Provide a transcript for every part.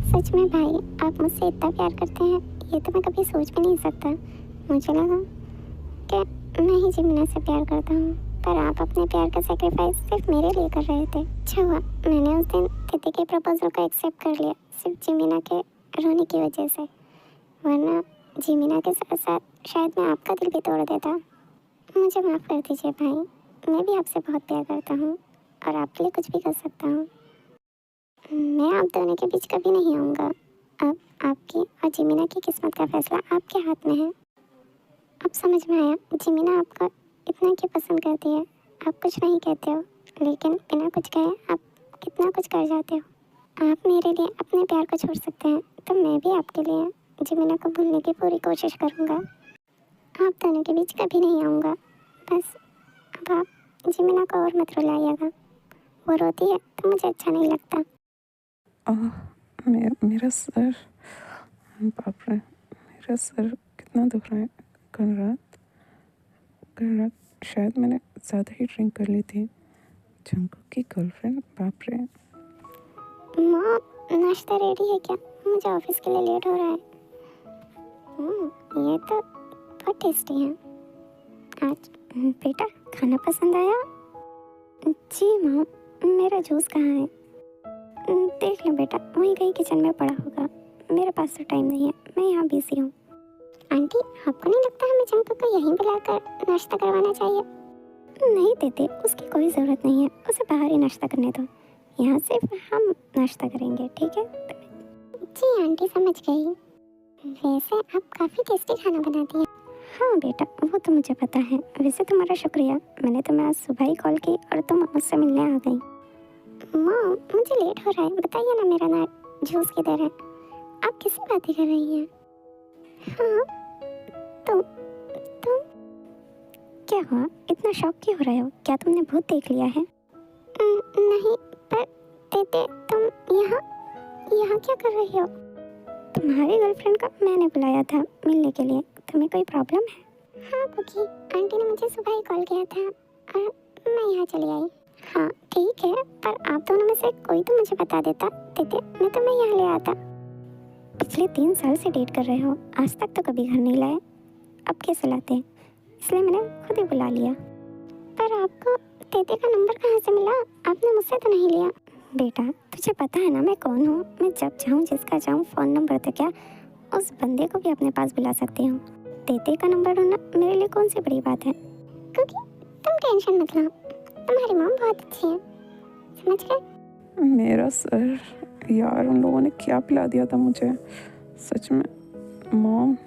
सच में भाई, आप मुझसे इतना प्यार करते हैं ये तो मैं कभी सोच भी नहीं सकता। मुझे लगा कि मैं ही जिमिना से प्यार करता हूँ, पर आप अपने प्यार का सेक्रीफाइस सिर्फ मेरे लिए कर रहे थे। अच्छा हुआ मैंने उस दिन तिथि के प्रपोजल को एक्सेप्ट कर लिया, सिर्फ जिमिना के रोने की वजह से, वरना जिमिना के साथ साथ शायद मैं आपका दिल भी तोड़ देता। मुझे माफ़ कर दीजिए भाई, मैं भी आपसे बहुत प्यार करता हूँ और आपके लिए कुछ भी कर सकता हूँ। मैं आप दोनों के बीच कभी नहीं आऊँगा। अब आपकी और जिमिना की किस्मत का फैसला आपके हाथ में है। अब समझ में आया जिमिना आपको इतना क्यों पसंद करती है। आप कुछ नहीं कहते हो, लेकिन बिना कुछ कहे आप कितना कुछ कर जाते हो। आप मेरे लिए अपने प्यार को छोड़ सकते हैं, तो मैं भी आपके लिए जिमिना को भूलने की पूरी कोशिश करूँगा। आप दोनों के बीच कभी नहीं आऊँगा। बस अब आप जिमिना को और मत रुलाइएगा, वो रोती है तो मुझे अच्छा नहीं लगता। मेरा सर, बाप रे, मेरा सर कितना दुख रहा है। कल रात शायद मैंने ज़्यादा ही ड्रिंक कर ली थी। जंकू की गर्लफ्रेंड, बाप रे। माँ, नाश्ता रेडी है क्या? मुझे ऑफिस के लिए लेट हो रहा है। ये तो बहुत टेस्टी है। आज बेटा खाना पसंद आया? जी माँ, मेरा जूस कहाँ है? देख लो बेटा, वहीं कहीं किचन में पड़ा होगा। मेरे पास तो टाइम नहीं है, मैं यहाँ बिजी हूँ। आंटी, आपको नहीं लगता हमें जंकू को यहीं बुलाकर नाश्ता करवाना चाहिए? नहीं देते, उसकी कोई ज़रूरत नहीं है, उसे बाहर ही नाश्ता करने दो। यहाँ सिर्फ हम नाश्ता करेंगे, ठीक है? जी आंटी, समझ गई। वैसे आप काफ़ी टेस्टी खाना बनाती हैं। हाँ बेटा, वो तो मुझे पता है। वैसे तुम्हारा शुक्रिया, मैंने तुम्हें आज सुबह ही कॉल की और तुम मुझसे मिलने आ गई। माँ, मुझे लेट हो रहा है, बताइए ना मेरा ना जूस किधर है? आप किससे बातें कर रही हैं? हाँ, तुम तुम क्या हुआ, इतना शॉक क्यों हो रहे हो? क्या तुमने भूत देख लिया है? नहीं, पर दीदी तुम यहाँ यहाँ क्या कर रही हो? तुम्हारी गर्लफ्रेंड को मैंने बुलाया था मिलने के लिए, तुम्हें कोई प्रॉब्लम है? हाँ कुकी, आंटी ने मुझे सुबह ही कॉल किया था और मैं यहाँ चली आई। हाँ ठीक है, पर आप दोनों में से कोई तो मुझे बता देता, दीदी मैं तुम्हें यहाँ ले आता। पिछले 3 साल से डेट कर रहे हो, आज तक तो कभी घर नहीं लाए, अब कैसे लाते? इसलिए मैंने खुद ही बुला लिया। पर आपको दीदी का नंबर कहाँ से मिला? आपने मुझसे तो नहीं लिया। बेटा तुझे पता है ना मैं कौन हूँ। मैं जब चाहूँ जिसका चाहूँ फ़ोन नंबर तो क्या, उस बंदे को भी अपने पास बुला सकती हूँ। दीदी का नंबर होना मेरे लिए कौन सी बड़ी बात है। क्योंकि तुम टेंशन मत लो, तुम्हारी मॉम बहुत अच्छी है, समझ गए? मेरा सर, यार उन लोगों ने क्या पिला दिया था मुझे, सच में। मॉम,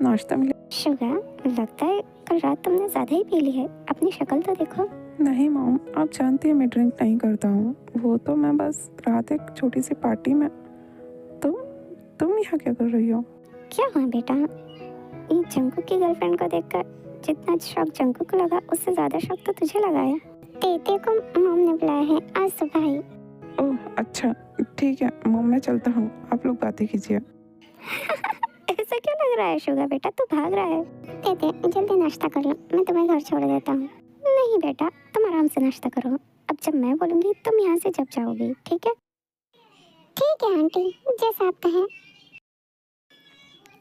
नाश्ता मिला? शुगर, लगता है कल रात तुमने ज़्यादा ही पी ली है, अपनी शक्ल तो देखो। नहीं मॉम, आप जानती हैं मैं ड्रिंक नहीं करता हूँ। वो तो मैं बस रात एक छोटी सी पार्टी में। तुम यहाँ क्या कर रही हो? क्या हुआ बेटा? ये जंकू की गर्लफ्रेंड को देखकर जितना शौक जंकू को लगा, उससे ज़्यादा शौक तो तुझे लगा है। तेते को मॉम ने बुलाया है आज सुबह ही। ओह अच्छा, ठीक है मॉम, मैं चलता हूँ, आप लोग बातें कीजिए। ऐसा क्यों लग रहा है शुगर बेटा, तू भाग रहा है? तेते जल्दी नाश्ता कर लो, मैं तुम्हें घर छोड़ देता हूँ। नहीं बेटा, तुम आराम से नाश्ता करो, अब जब मैं बोलूँगी तुम यहाँ से जब जाओगी, ठीक है? ठीक है आंटी, जैसा आप कहें।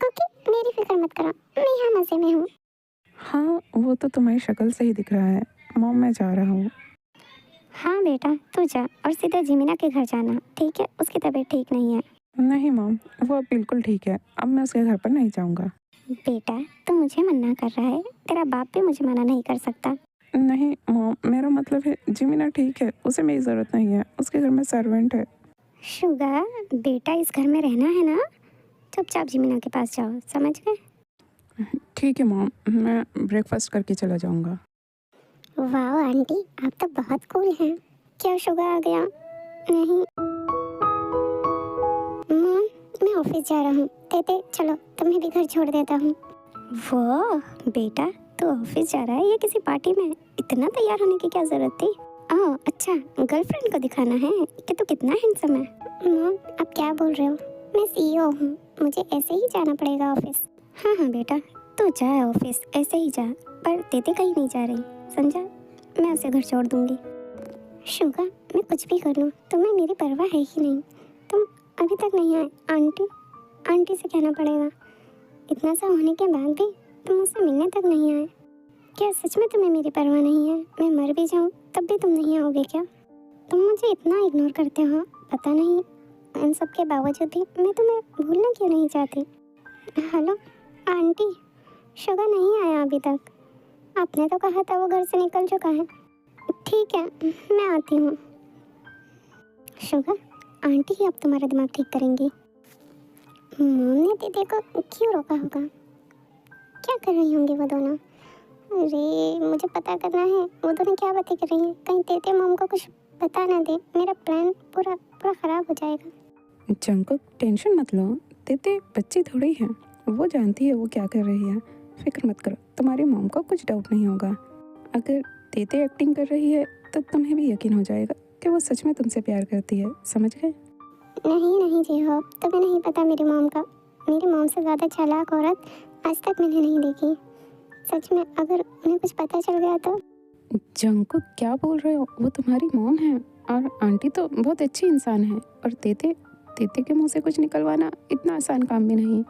क्योंकि मेरी फिक्र मत करो, मैं यहाँ मज़े में हूँ। हाँ, वो तो तुम्हारी शक्ल से ही दिख रहा है। मॉम मैं जा रहा हूँ। हाँ बेटा तू जा और सीधा जिमिना के घर जाना, ठीक है? उसकी तबीयत ठीक नहीं है। नहीं मॉम, वो अब बिल्कुल ठीक है, अब मैं उसके घर पर नहीं जाऊँगा। बेटा तू मुझे मना कर रहा है, तेरा बाप भी मुझे मना नहीं कर सकता। नहीं मॉम, मेरा मतलब है जिमिना ठीक है, उसे मेरी ज़रूरत नहीं है, उसके घर में सर्वेंट है। शुगर बेटा, इस घर में रहना है ना, चुपचाप जिमिना के पास जाओ, समझ गए? ठीक है मॉम, मैं ब्रेकफास्ट करके चला जाऊँगा। वाह आंटी, आप तो बहुत कूल हैं। क्या शुगर आ गया? नहीं मॉम, मैं ऑफिस जा रहा हूँ। तेते चलो, तुम्हें भी घर छोड़ देता हूँ। वाह बेटा, तू ऑफिस जा रहा है या किसी पार्टी में? इतना तैयार होने की क्या जरूरत थी? ओह अच्छा, गर्लफ्रेंड को दिखाना है कि तू कितना हैंडसम है। मॉम आप क्या बोल रहे हो? मैं सीईओ हूँ, मुझे ऐसे ही जाना पड़ेगा ऑफिस। हाँ हाँ बेटा, तू जा ऑफिस, ऐसे ही जा, पर तेते कहीं नहीं जा रही, समझा? मैं उसे घर छोड़ दूंगी। शुगा, मैं कुछ भी कर लूँ, तुम्हें मेरी परवाह है ही नहीं। तुम अभी तक नहीं आए? आंटी, आंटी से कहना पड़ेगा। इतना सा होने के बाद भी तुम मुझसे मिलने तक नहीं आए। क्या सच में तुम्हें मेरी परवाह नहीं है? मैं मर भी जाऊँ तब भी तुम नहीं आओगे क्या? तुम मुझे इतना इग्नोर करते हो, पता नहीं इन सब के बावजूद भी मैं तुम्हें भूलना क्यों नहीं चाहती। हेलो आंटी, शुगर नहीं आया अभी तक। आपने तो कहा था वो घर से निकल चुका है। ठीक है, मैं आती हूँ। शुगर, आंटी ही अब तुम्हारा दिमाग ठीक करेंगी। मॉम ने दीदी को क्यों रोका होगा? क्या कर रही होंगी वो दोनों? अरे मुझे पता करना है वो दोनों क्या बातें कर रही हैं। कहीं तेते मॉम को कुछ बता ना दे, मेरा प्लान पूरा पूरा ख़राब हो जाएगा। जंकुक टेंशन मत लो, तेते बच्ची थोड़ी है, वो जानती है वो क्या कर रही है। फिक्र मत करो, तुम्हारी मॉम को कुछ डाउट नहीं होगा। अगर तेते एक्टिंग कर रही है तो तुम्हें भी यकीन हो जाएगा कि वो सच में तुमसे प्यार करती है, समझ गए? नहीं नहीं जी हो, तुम्हें नहीं पता मेरी मॉम का। मेरी मॉम से ज़्यादा चालाक औरत आज तक मैंने नहीं देखी। सच में अगर उन्हें कुछ पता चल गया तो। जंकुक क्या बोल रहे हो, वो तुम्हारी मॉम है और आंटी तो बहुत अच्छी इंसान है। और तेते तेते के मुंह से कुछ निकलवाना इतना आसान काम भी नहीं।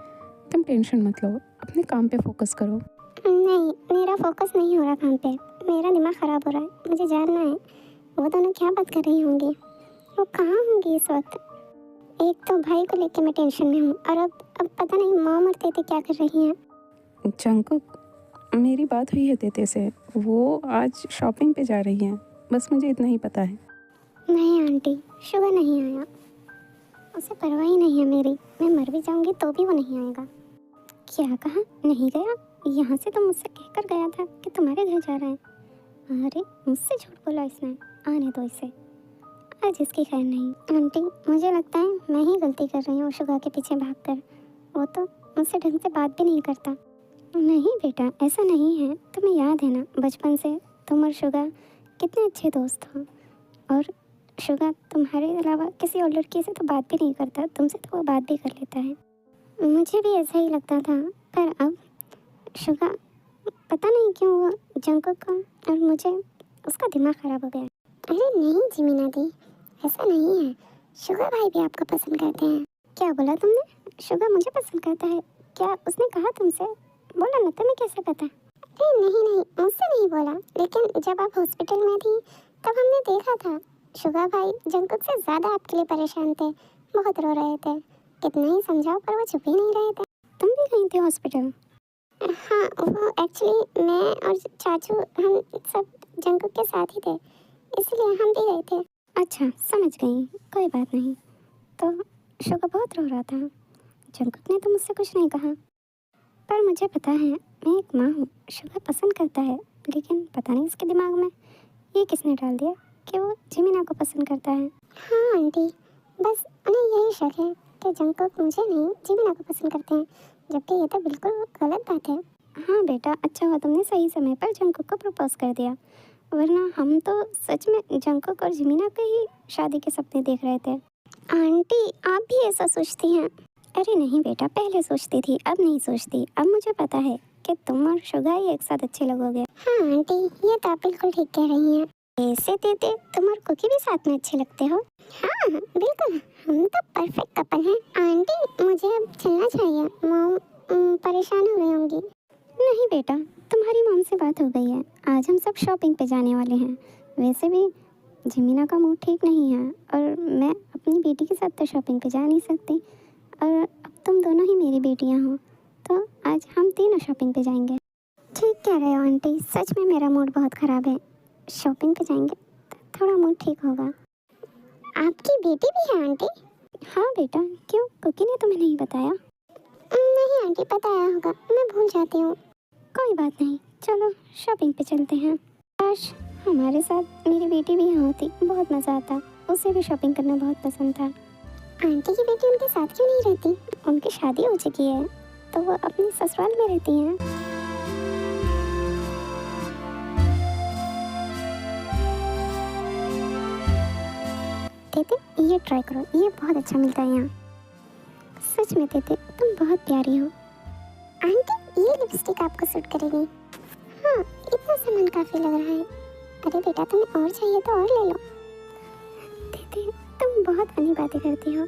तुम टेंशन मत लो, अपने काम पे फोकस करो। नहीं, मेरा फोकस नहीं हो रहा काम पे, मेरा दिमाग ख़राब हो रहा है। मुझे जानना है वो दोनों क्या बात कर रही होंगी, वो कहाँ होंगी इस वक्त। एक तो भाई को लेके मैं टेंशन में हूँ और अब पता नहीं मॉम और तेते क्या कर रही हैं। जंकुक, मेरी बात हुई है तेते से, वो आज शॉपिंग पे जा रही हैं, बस मुझे इतना ही पता है। नहीं आंटी, शुगर नहीं आया, उसे परवाह ही नहीं है मेरी। मैं मर भी जाऊंगी तो भी वो नहीं आएगा। क्या कहा? नहीं गया? यहाँ से तो मुझसे कहकर गया था कि तुम्हारे घर जा रहे हैं। अरे मुझसे झूठ बोला इसने। आने दो इसे, आज इसकी खैर नहीं। आंटी, मुझे लगता है मैं ही गलती कर रही हूँ शुगर के पीछे भागकर। वो तो मुझसे ढंग से बात भी नहीं करता। नहीं बेटा, ऐसा नहीं है। तुम्हें याद है ना बचपन से तुम और शुगर कितने अच्छे दोस्त हो। और शुगर तुम्हारे अलावा किसी और लड़की से तो बात भी नहीं करता, तुमसे तो वो बात भी कर लेता है। मुझे भी ऐसा ही लगता था, पर अब शुगर पता नहीं क्यों वो जंकुक का और मुझे उसका दिमाग ख़राब हो गया। अरे नहीं जी मीना दी, ऐसा नहीं है। शुगर भाई भी आपको पसंद करते हैं। क्या बोला तुमने? शुगर मुझे पसंद करता है? क्या उसने कहा तुमसे? बोला ना, तुम्हें कैसे पता? अरे नहीं नहीं, मुझसे नहीं बोला, लेकिन जब आप हॉस्पिटल में थी तब हमने देखा था। शुगर भाई जंकुक से ज़्यादा आपके लिए परेशान थे, बहुत रो रहे थे। कितना ही समझाओ पर वो चुप ही नहीं रहे थे। तुम भी गई थी हॉस्पिटल? हाँ, वो एक्चुअली मैं और चाचू हम सब जंकुक के साथ ही थे, इसलिए हम भी गए थे। अच्छा समझ गई, कोई बात नहीं। तो शुगर बहुत रो रहा था। जंकुक ने तो मुझसे कुछ नहीं कहा, पर मुझे पता है मैं एक माँ हूँ। शुगर पसंद करता है, लेकिन पता नहीं इसके दिमाग में ये किसने डाल दिया कि वो जिमीना को पसंद करता है। हाँ आंटी, बस उन्हें यही शक है कि जंकुक मुझे नहीं जिमीना को पसंद करते हैं, जबकि ये तो बिल्कुल गलत बात है। हाँ बेटा, अच्छा हुआ तुमने सही समय पर जंकुक को प्रपोज कर दिया, वरना हम तो सच में जंकुक और जिमीना के ही शादी के सपने देख रहे थे। आंटी, आप भी ऐसा सोचती हैं? अरे नहीं बेटा, पहले सोचती थी, अब नहीं सोचती। अब मुझे पता है कि तुम और शुगर ही एक साथ अच्छे लगोगे। हाँ आंटी, ये तो आप बिल्कुल ठीक कह रही हैं। ऐसे देते तुम और कुकी भी साथ में अच्छे लगते हो। हाँ बिल्कुल, हम तो परफेक्ट कपल हैं। आंटी, मुझे अब चलना चाहिए, मॉम परेशान हो रही होंगी। नहीं बेटा, तुम्हारी मॉम से बात हो गई है, आज हम सब शॉपिंग पे जाने वाले हैं। वैसे भी जिमीना का मूड ठीक नहीं है और मैं अपनी बेटी के साथ तो शॉपिंग पे जा नहीं सकती, और अब तुम दोनों ही मेरी बेटियां हो, तो आज हम तीनों शॉपिंग पे जाएंगे। ठीक कह रहे हो आंटी, सच में मेरा मूड बहुत ख़राब है। शॉपिंग पे जाएंगे तो थोड़ा मूड ठीक होगा। आपकी बेटी भी है आंटी? हाँ बेटा, क्यों कुकी ने तुम्हें नहीं बताया? नहीं आंटी, बताया होगा, मैं भूल जाती हूँ। कोई बात नहीं, चलो शॉपिंग पे चलते हैं। काश हमारे साथ मेरी बेटी भी यहाँ होती, बहुत मज़ा आता। उसे भी शॉपिंग करना बहुत पसंद था। आंटी की बेटी उनके साथ क्यों नहीं रहती? उनकी शादी हो चुकी है, तो वो अपनी ससुराल में रहती हैं। तेते, ये ट्राई करो, ये बहुत अच्छा मिलता है यहाँ। सच में तेते, तुम बहुत प्यारी हो। आंटी, ये लिपस्टिक आपको सूट करेगी। हाँ, इतना सामान काफ़ी लग रहा है। अरे बेटा, तुम्हें और चाहिए तो और ले लो। तेते, तुम बहुत फनी बातें करती हो।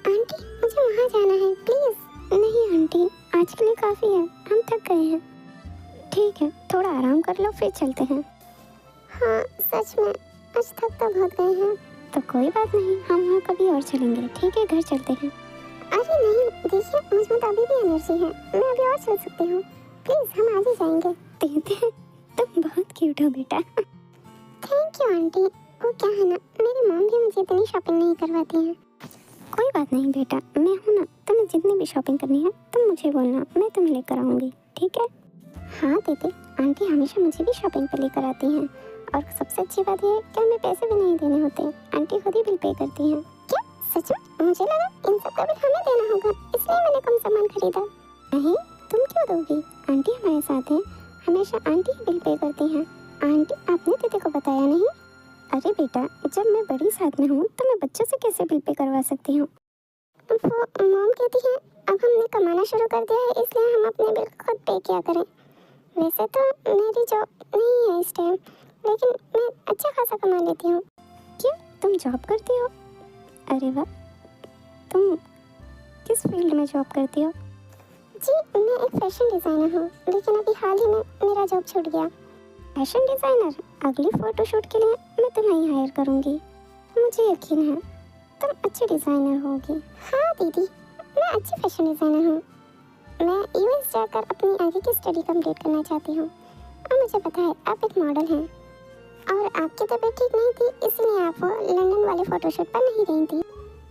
आंटी मुझे वहाँ जाना है प्लीज़। नहीं आंटी, आज के लिए काफ़ी है, हम थक गए हैं। ठीक है, थोड़ा आराम कर लो फिर चलते हैं। हाँ सच में, आज थक तो बहुत गए हैं। तो कोई बात नहीं, हम वहाँ कभी और चलेंगे। ठीक है, घर चलते हैं। अरे नहीं, देखिए मुझ में तो अभी भी एनर्जी है, मैं अभी और चल सकती हूँ। प्लीज़ हम आज ही जाएंगे। दीदी तुम बहुत क्यूट हो बेटा। Thank you aunty. वो क्या है ना, मेरी मॉम भी मुझे इतनी शॉपिंग नहीं करवाती है। कोई बात नहीं बेटा, मैं हूँ ना, तुम्हें जितनी भी शॉपिंग करनी है तुम मुझे बोलना, मैं तुम्हें लेकर आऊँगी। ठीक है? हाँ दीदी, आंटी हमेशा मुझे भी शॉपिंग पर लेकर आती हैं। और सबसे अच्छी बात यह है कि हमें पैसे भी नहीं देने होते, आंटी खुद ही बिल पे करती हैं। क्या सच में? मुझे लगा इन सब का बिल हमें देना होगा, इसलिए मैंने कम सामान खरीदा। नहीं, तुम क्यों दोगी? आंटी हमारे साथ हैं, हमेशा आंटी ही बिल पे करती हैं। आंटी आपने दीदी को बताया नहीं? अरे बेटा, जब मैं बड़ी साथ में हूँ तो मैं बच्चों से कैसे बिल पे करवा सकती हूँ? वो मॉम कहती है अब हमने कमाना शुरू कर दिया है, इसलिए हम अपने बिल खुद पे किया करें। वैसे तो मेरी जॉब नहीं है इस टाइम, लेकिन मैं अच्छा खासा कमा लेती हूँ। क्यों, तुम जॉब करती हो? अरे वाह, तुम किस फील्ड में जॉब करती हो? जी मैं एक फैशन डिज़ाइनर हूँ, लेकिन अभी हाल ही में मेरा जॉब छूट गया। Fashion designer? अगली फ़ोटोशूट के लिए मैं तुम्हें ही हायर करूँगी। मुझे यकीन है तुम अच्छी डिज़ाइनर होगी। हाँ दीदी, मैं अच्छी फैशन डिज़ाइनर हूँ। मैं यूएस जाकर अपनी आगे की स्टडी कंप्लीट करना चाहती हूँ। और मुझे पता है आप एक मॉडल हैं और आपकी तबीयत ठीक नहीं थी, इसलिए आप लंदन वाले फ़ोटोशूट पर नहीं गई थी।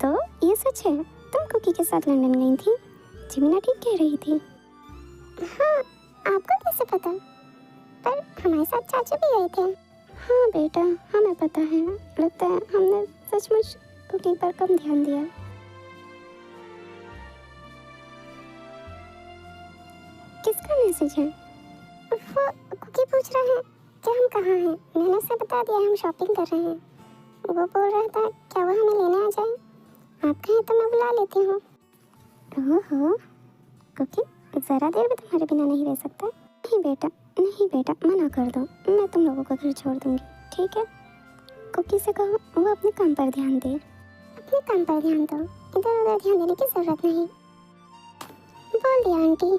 तो ये सच है, तुम कुकी के साथ लंदन गई थी? जिमिना ठीक कह रही थी। हाँ, आपको कैसे पता? पर हमारे साथ चाचू भी गए थे। हाँ बेटा, हमें पता है। लगता है हमने सचमुच कुकी पर कम ध्यान दिया। किसका मैसेज है? वो कुकी पूछ रहा है कि हम कहाँ हैं। मैंने उसे बता दिया हम शॉपिंग कर रहे हैं। वो बोल रहा था क्या वो हमें लेने आ जाए। आप कहें तो मैं बुला लेती हूँ। ओहो कुकी, ज़रा देर भी तुम्हारे बिना नहीं रह सकता। नहीं बेटा, मना कर दो, मैं तुम लोगों का घर छोड़ दूँगी। ठीक है? कुकी से कहो वो अपने काम पर ध्यान दे। अपने काम पर ध्यान दो, इधर उधर ध्यान देने की ज़रूरत नहीं। बोल दिया आंटी।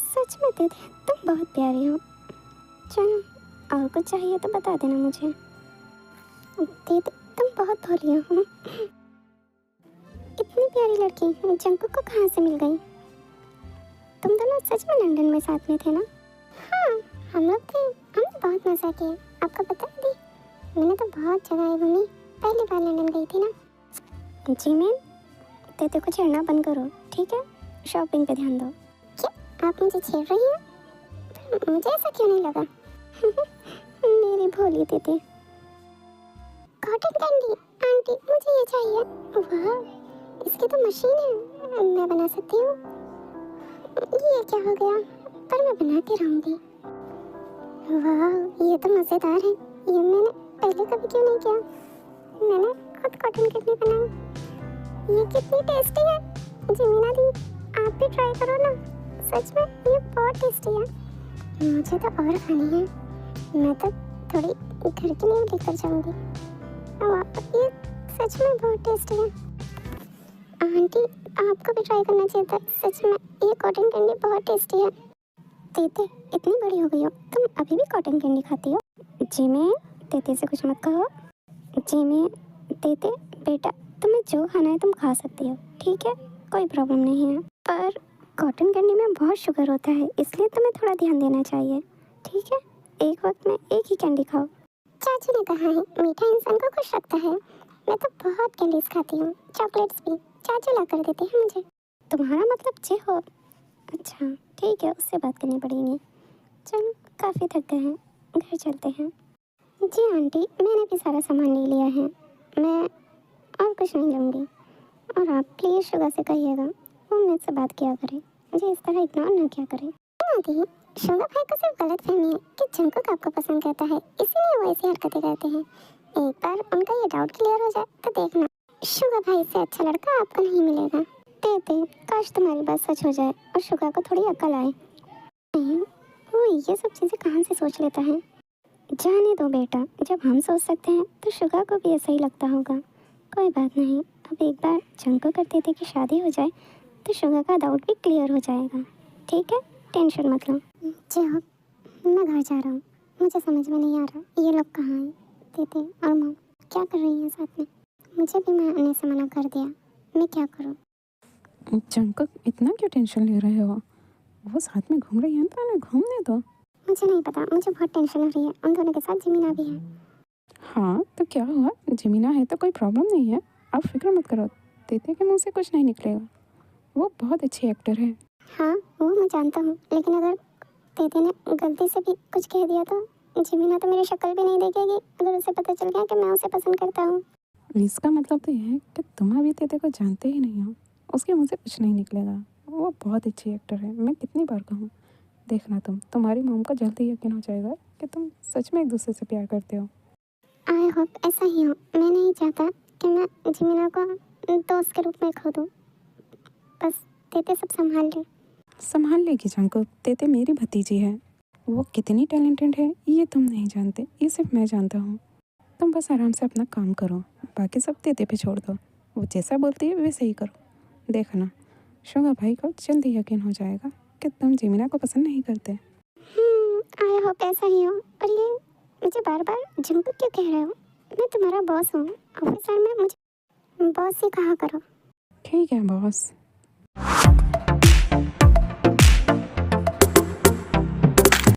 सच में दीदी तुम बहुत प्यारी हो। चलो, और कुछ चाहिए तो बता देना मुझे। दीदी तुम बहुत भोली हो। इतनी प्यारी लड़की जंकुक को कहाँ से मिल गई? तुम दोनों सच में लंदन में साथ में थे ना? हाँ, हम लोग थे। हमने बहुत मज़ा किया। आपको पता है दी, मैंने तो बहुत जगह घूमी, पहली बार लंदन गई थी ना। जिमिन, दीदी को छेड़ना बंद करो, ठीक है? शॉपिंग पे ध्यान दो। क्या आप मुझे छेड़ रही हैं? मुझे ऐसा क्यों नहीं लगा? मेरी भोली दीदी। कॉटन कैंडी आंटी, मुझे ये चाहिए। वाह, इसकी तो मशीन है, मैं बना सकती हूँ। ये क्या हो गया? पर मैं बनाती रहूँगी। वाह, ये तो मज़ेदार है। ये मैंने पहले कभी क्यों नहीं किया? मैंने खुद कॉटन कैंडी बनाई। ये कितनी टेस्टी है। जिमिना दी, आप भी ट्राई करो ना। सच में ये बहुत टेस्टी है। मुझे तो और खानी है। मैं तो थोड़ी घर के लिए लेकर जाऊंगी। ये सच में बहुत टेस्टी है। आंटी आपको भी ट्राई करना चाहिए था। सच में ये कॉटन कैंडी बहुत टेस्टी है। तेते इतनी बड़ी हो गई हो, तुम अभी भी कॉटन कैंडी खाती हो? जिमी, तेते से कुछ मत कहो। जिमी, तेते बेटा, तुम्हें जो खाना है तुम खा सकती हो, ठीक है? कोई प्रॉब्लम नहीं है। पर कॉटन कैंडी में बहुत शुगर होता है, इसलिए तुम्हें थोड़ा ध्यान देना चाहिए, ठीक है? एक वक्त में एक ही कैंडी खाओ। चाचू ने कहा है मीठा इंसान को खुश रखता है। मैं तो बहुत कैंडीज खाती हूँ, चॉकलेट्स भी चाचू ला कर देते हैं मुझे। तुम्हारा मतलब जे हो? अच्छा ठीक है, उससे बात करनी पड़ेगी। चलो, काफ़ी थक गए हैं, घर चलते हैं। जी आंटी, मैंने भी सारा सामान ले लिया है, मैं और कुछ नहीं लूँगी। और आप प्लीज़ शुगर से कहिएगा वो मुझसे बात किया करे, मुझे इस तरह इग्नोर ना किया करे। आंटी, शुगर भाई को सिर्फ गलत फहमी है कि जंकुक आपको पसंद करता है, इसीलिए वो ऐसी हरकतें करते हैं। एक बार उनका ये डाउट क्लियर हो जाए तो देखना, शुगर भाई से अच्छा लड़का आपको नहीं मिलेगा। तेते, काश तुम्हारी बात सच हो जाए और शुगर को थोड़ी अक्ल आए। नहीं, वो ये सब चीज़ें कहाँ से सोच लेता है? जाने दो बेटा, जब हम सोच सकते हैं तो शुगर को भी ऐसा ही लगता होगा। कोई बात नहीं, अब एक बार जंको कर देते कि शादी हो जाए तो शुगर का डाउट भी क्लियर हो जाएगा। ठीक है, टेंशन मत लो। जी हाँ, मैं घर जा रहा हूँ। मुझे समझ में नहीं आ रहा ये लोग कहाँ हैं। दीदी और मॉम क्या कर रही हैं साथ में? मुझे भी मैं आने से मना कर दिया, मैं क्या करूँ? जंकक, इतना क्यों टेंशन ले रहे हो? वो साथ में घूम रही है तो उन्हें घूमने दो। मुझे नहीं पता, मुझे बहुत टेंशन हो रही है। उन दोनों के साथ जिमीना भी है। हाँ तो क्या हुआ, जमीना है तो कोई प्रॉब्लम नहीं है। आप फिक्र मत करो, तेते के मुंह से कुछ नहीं निकलेगा। वो बहुत अच्छी एक्टर है। हाँ वो मैं जानता हूँ, लेकिन अगर दीदी ने गलती से भी कुछ कह दिया तो जिमीना तो मेरी शक्ल भी नहीं देखेगी अगर उसे पता चल गया कि मैं उसे पसंद करता हूँ। इसका मतलब तो ये है कि तुम अभी तेते को जानते ही नहीं हो। उसके मुंह से कुछ नहीं निकलेगा। वो बहुत अच्छी एक्टर है, मैं कितनी बार कहूँ। देखना तुम्हारी मॉम को जल्दी यकीन हो जाएगा कि तुम सच में एक दूसरे से प्यार करते हो। आई होप ऐसा ही हो। मैं नहीं चाहता कि मैं जिमीना को दोस्त के रूप में खो दूँ। बस दीदी सब संभाल ले। संभाल लेगी जंको, तेते मेरी भतीजी है। वो कितनी टैलेंटेड है ये तुम नहीं जानते, ये सिर्फ मैं जानता हूँ। तुम बस आराम से अपना काम करो, बाकी सब तेते पे छोड़ दो। वो जैसा बोलती है वैसे ही करो। देखना शुगा भाई को जल्दी यकीन हो जाएगा कि तुम जिमिना को पसंद नहीं करते। आई होप ऐसा ही हो। और ये मुझे बार बार जंको क्यों कह रहे हो? मैं तुम्हारा बॉस हूँ, ऑफिस में मुझे बॉस ही कहा करो। ठीक है बॉस।